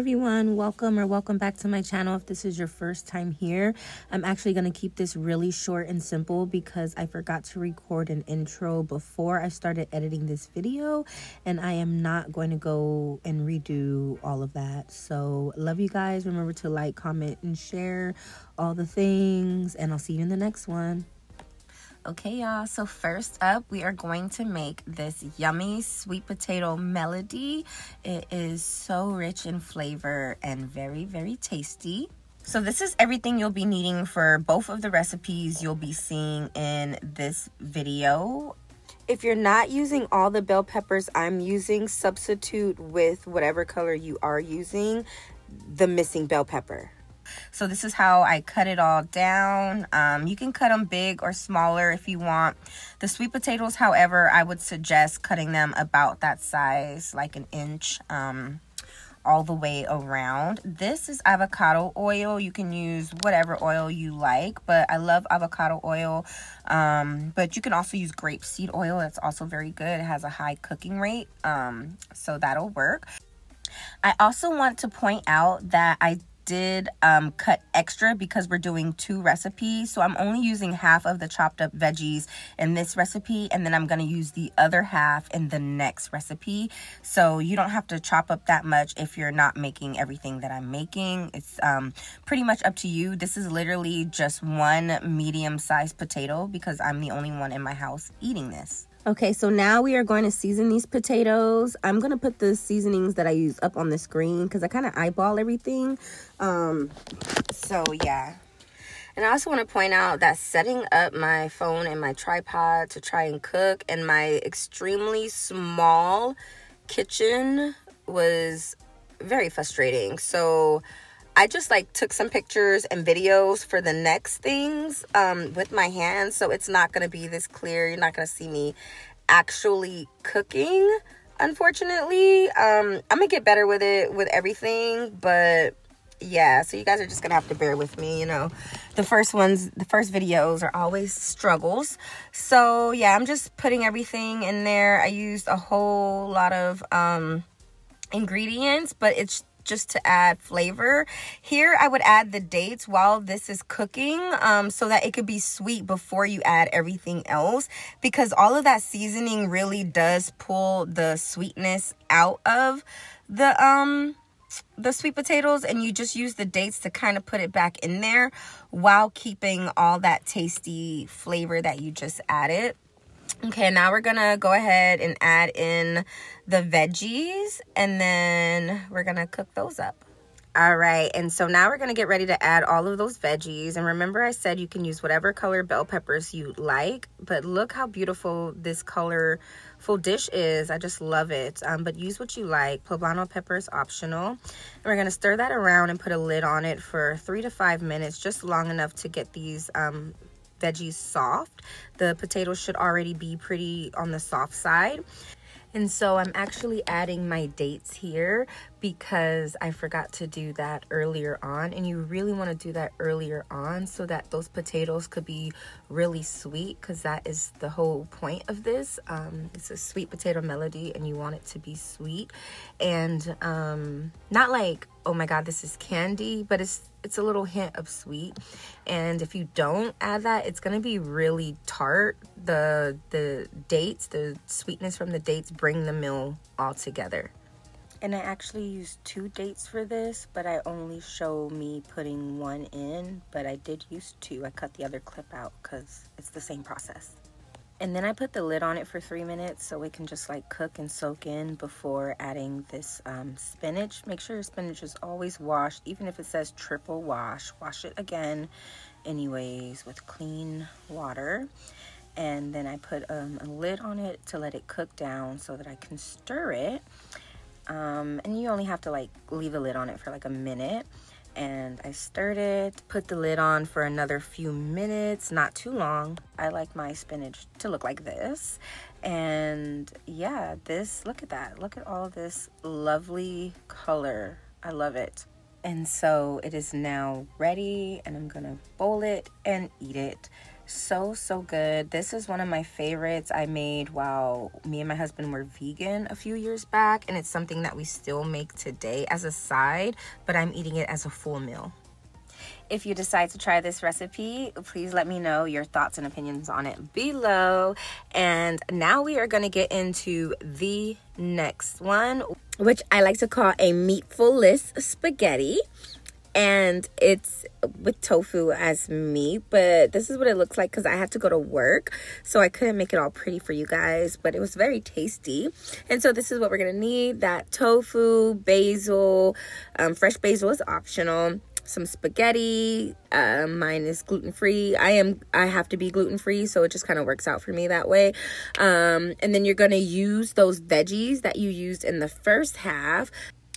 everyone, welcome back to my channel. If this is your first time here, I'm actually going to keep this really short and simple because I forgot to record an intro before I started editing this video, and I am not going to go and redo all of that. So love you guys. Remember to like, comment, and share all the things, and I'll see you in the next one. Okay, y'all, so first up, we are going to make this yummy sweet potato melody. It is so rich in flavor and very, very tasty. So this is everything you'll be needing for both of the recipes you'll be seeing in this video. If you're not using all the bell peppers I'm using, substitute with whatever color you are using the missing bell pepper. So this is how I cut it all down. You can cut them big or smaller if you want. The sweet potatoes, however, I would suggest cutting them about that size, like an inch, all the way around. This is avocado oil. You can use whatever oil you like, but I love avocado oil. But you can also use grapeseed oil. It's also very good. It has a high cooking rate, so that'll work. I also want to point out that I did cut extra because we're doing 2 recipes, so I'm only using half of the chopped up veggies in this recipe, and then I'm going to use the other half in the next recipe. So you don't have to chop up that much if you're not making everything that I'm making. It's pretty much up to you. This is literally just one medium-sized potato because I'm the only one in my house eating this. Okay, so now we are going to season these potatoes. I'm going to put the seasonings that I use up on the screen because I kind of eyeball everything. So, yeah. And I also want to point out that setting up my phone and my tripod to try and cook in my extremely small kitchen was very frustrating. So I just took some pictures and videos for the next things with my hands, so it's not going to be this clear. You're not going to see me actually cooking, unfortunately. I'm going to get better with it, with everything, but yeah, so you guys are just going to have to bear with me, you know. The first videos are always struggles. So yeah, I'm just putting everything in there. I used a whole lot of ingredients, but it's just to add flavor. Here I would add the dates while this is cooking, so that it could be sweet before you add everything else, because all of that seasoning really does pull the sweetness out of the sweet potatoes, and you just use the dates to kind of put it back in there while keeping all that tasty flavor that you just added. Okay, now we're gonna go ahead and add in the veggies, and then we're gonna cook those up. All right, and so now we're gonna get ready to add all of those veggies. And remember, I said you can use whatever color bell peppers you like, but look how beautiful this colorful dish is. I just love it. But use what you like. Poblano pepper is optional. And we're gonna stir that around and put a lid on it for 3 to 5 minutes, just long enough to get these veggies soft. The potatoes should already be pretty on the soft side. And so I'm actually adding my dates here because I forgot to do that earlier on, and you really want to do that earlier on so that those potatoes could be really sweet, because that is the whole point of this. It's a sweet potato melody, and you want it to be sweet, and not like, oh my god, this is candy, but it's a little hint of sweet. And if you don't add that, it's going to be really tart. The dates, the sweetness from the dates bring the meal all together. And I actually used 2 dates for this, but I only show me putting 1 in, but I did use 2. I cut the other clip out because it's the same process. And then I put the lid on it for 3 minutes so it can just cook and soak in before adding this spinach. Make sure your spinach is always washed, even if it says triple wash. Wash it again anyways with clean water. And then I put a lid on it to let it cook down so that I can stir it. And you only have to leave the lid on it for a minute. And I stirred it, put the lid on for another few minutes, not too long. I like my spinach to look like this. And yeah, look at that. Look at all this lovely color. I love it. And so it is now ready, and I'm gonna bowl it and eat it. So good. This is one of my favorites I made while me and my husband were vegan a few years back, and it's something that we still make today as a side, but I'm eating it as a full meal. If you decide to try this recipe, please let me know your thoughts and opinions on it below. And now we are going to get into the next one, which I like to call a meatful-less spaghetti. And it's with tofu as meat, but this is what it looks like because I had to go to work, so I couldn't make it all pretty for you guys, but it was very tasty. And so this is what we're gonna need: that tofu, basil, fresh basil is optional, some spaghetti. Mine is gluten-free. I have to be gluten-free, so it just kind of works out for me that way. And then you're gonna use those veggies that you used in the first half,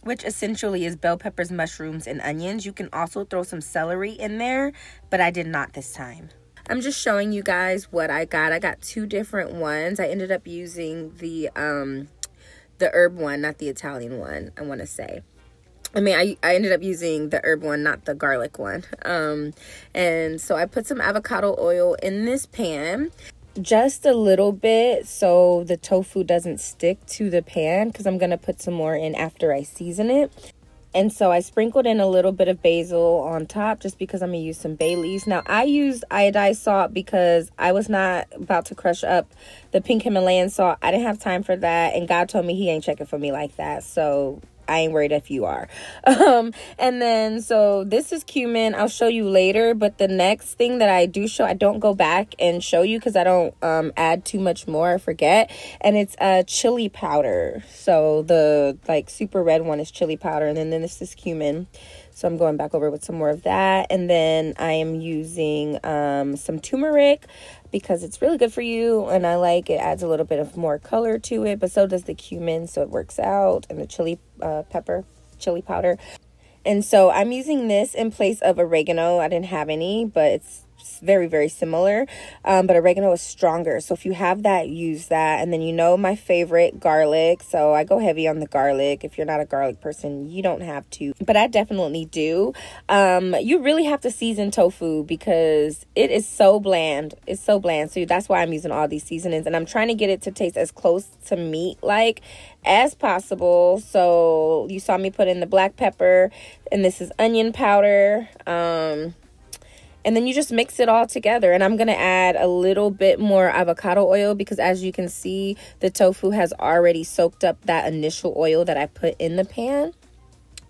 which essentially is bell peppers, mushrooms, and onions. You can also throw some celery in there, but I did not this time. I'm just showing you guys what I got. I got two different ones. I ended up using the herb one, not the Italian one, I want to say. I ended up using the herb one, not the garlic one. And so I put some avocado oil in this pan. Just a little bit so the tofu doesn't stick to the pan, because I'm going to put some more in after I season it. And so I sprinkled in a little bit of basil on top just because I'm going to use some bay leaves. Now, I used iodized salt because I was not about to crush up the pink Himalayan salt. I didn't have time for that, and God told me he ain't checking for me like that. So I ain't worried if you are. And then, so this is cumin. I'll show you later, but the next thing that I do show, I don't go back and show you because I don't add too much more. I forget. And it's chili powder. So the super red one is chili powder, and then this is cumin. So I'm going back over with some more of that. And then I am using some turmeric because it's really good for you, and I like it. Adds a little bit of more color to it, but so does the cumin, so it works out, and the chili powder. And so I'm using this in place of oregano. I didn't have any, but it's very, very similar, but oregano is stronger, so if you have that, use that. And then my favorite, garlic, so I go heavy on the garlic. If you're not a garlic person, you don't have to, but I definitely do. You really have to season tofu because it is so bland. It's so bland, so that's why I'm using all these seasonings, and I'm trying to get it to taste as close to meat like as possible. So you saw me put in the black pepper, and this is onion powder. And then you just mix it all together. And I'm going to add a little bit more avocado oil because, as you can see, the tofu has already soaked up that initial oil that I put in the pan.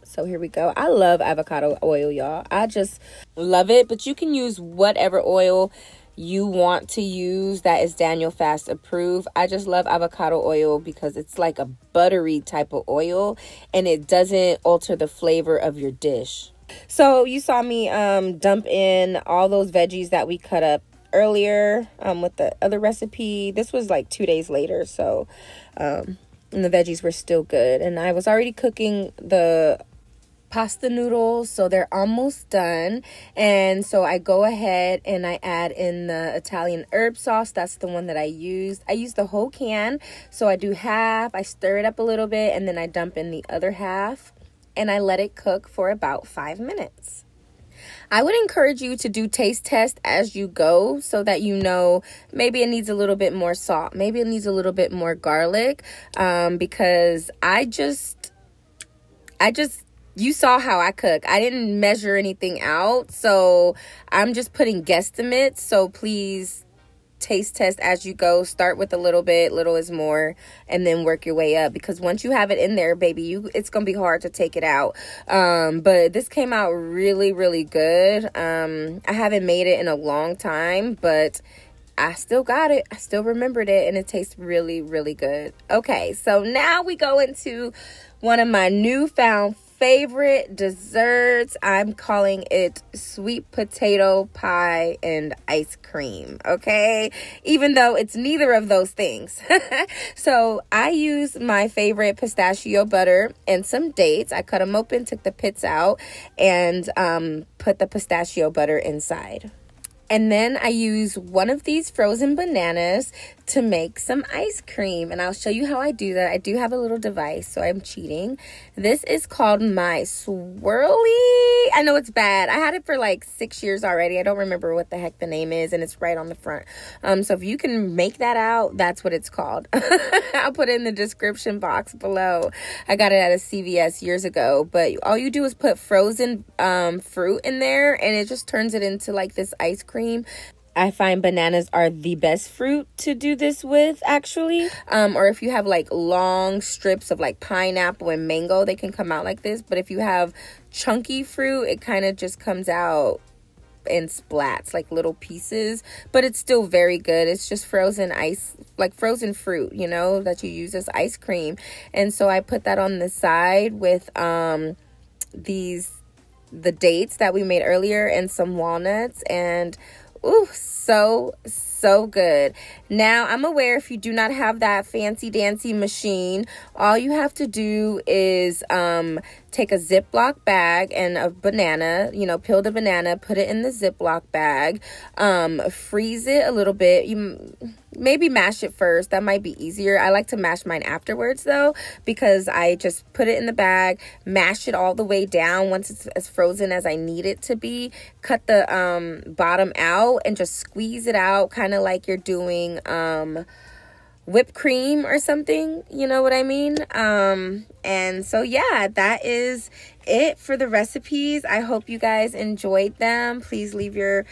So here we go. I love avocado oil, y'all. I just love it. But you can use whatever oil you want to use that is Daniel Fast approved. I just love avocado oil because it's like a buttery type of oil, and it doesn't alter the flavor of your dish. So you saw me dump in all those veggies that we cut up earlier with the other recipe. This was like 2 days later, so and the veggies were still good. And I was already cooking the pasta noodles, so they're almost done. And so I go ahead and I add in the Italian herb sauce. That's the one that I used. I used the whole can, so I do half. I stir it up a little bit, and then I dump in the other half, and I let it cook for about 5 minutes. I would encourage you to do taste tests as you go so that maybe it needs a little bit more salt, maybe it needs a little bit more garlic, because you saw how I cook. I didn't measure anything out, so I'm just putting guesstimates. So please taste test as you go. Start with a little bit, little is more, and then work your way up, because once you have it in there, baby, it's gonna be hard to take it out. But this came out really, really good. I haven't made it in a long time, but I still got it. I still remembered it, and it tastes really, really good. Okay, so now we go into one of my newfound favorite desserts. I'm calling it sweet potato pie and ice cream, okay? Even though it's neither of those things. So I use my favorite pistachio butter and some dates. I cut them open, took the pits out, and put the pistachio butter inside. And then I use one of these frozen bananas to make some ice cream. And I'll show you how I do that. I do have a little device, so I'm cheating. This is called my Swirly. I know it's bad. I had it for like 6 years already. I don't remember what the heck the name is, and it's right on the front. So if you can make that out, that's what it's called. I'll put it in the description box below. I got it at a CVS years ago. But all you do is put frozen fruit in there, and it just turns it into like this ice cream. I find bananas are the best fruit to do this with, actually. Or if you have like long strips of like pineapple and mango, they can come out like this. But if you have chunky fruit, it kind of just comes out in splats, like little pieces. But it's still very good. It's just frozen ice, like frozen fruit, you know, that you use as ice cream. And so I put that on the side with the dates that we made earlier and some walnuts, and ooh, so good. Now, I'm aware if you do not have that fancy dancy machine, all you have to do is take a Ziploc bag and a banana, you know, peel the banana, put it in the Ziploc bag, freeze it a little bit. You maybe mash it first. That might be easier. I like to mash mine afterwards though, because I just put it in the bag, mash it all the way down once it's as frozen as I need it to be, cut the bottom out and just squeeze it out, kind of like you're doing whipped cream or something, you know what I mean? And so yeah, that is it for the recipes. I hope you guys enjoyed them. Please leave your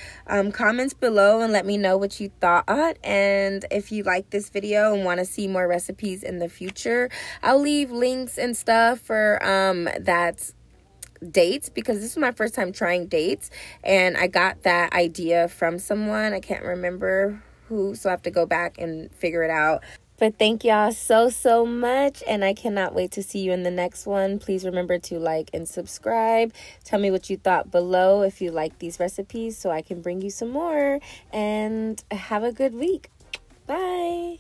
comments below and let me know what you thought. And if you like this video and want to see more recipes in the future, I'll leave links and stuff for that dates, because this is my first time trying dates, and I got that idea from someone. I can't remember who, so I have to go back and figure it out. But thank y'all so much, and I cannot wait to see you in the next one. Please remember to like and subscribe. Tell me what you thought below if you like these recipes so I can bring you some more, and have a good week. Bye.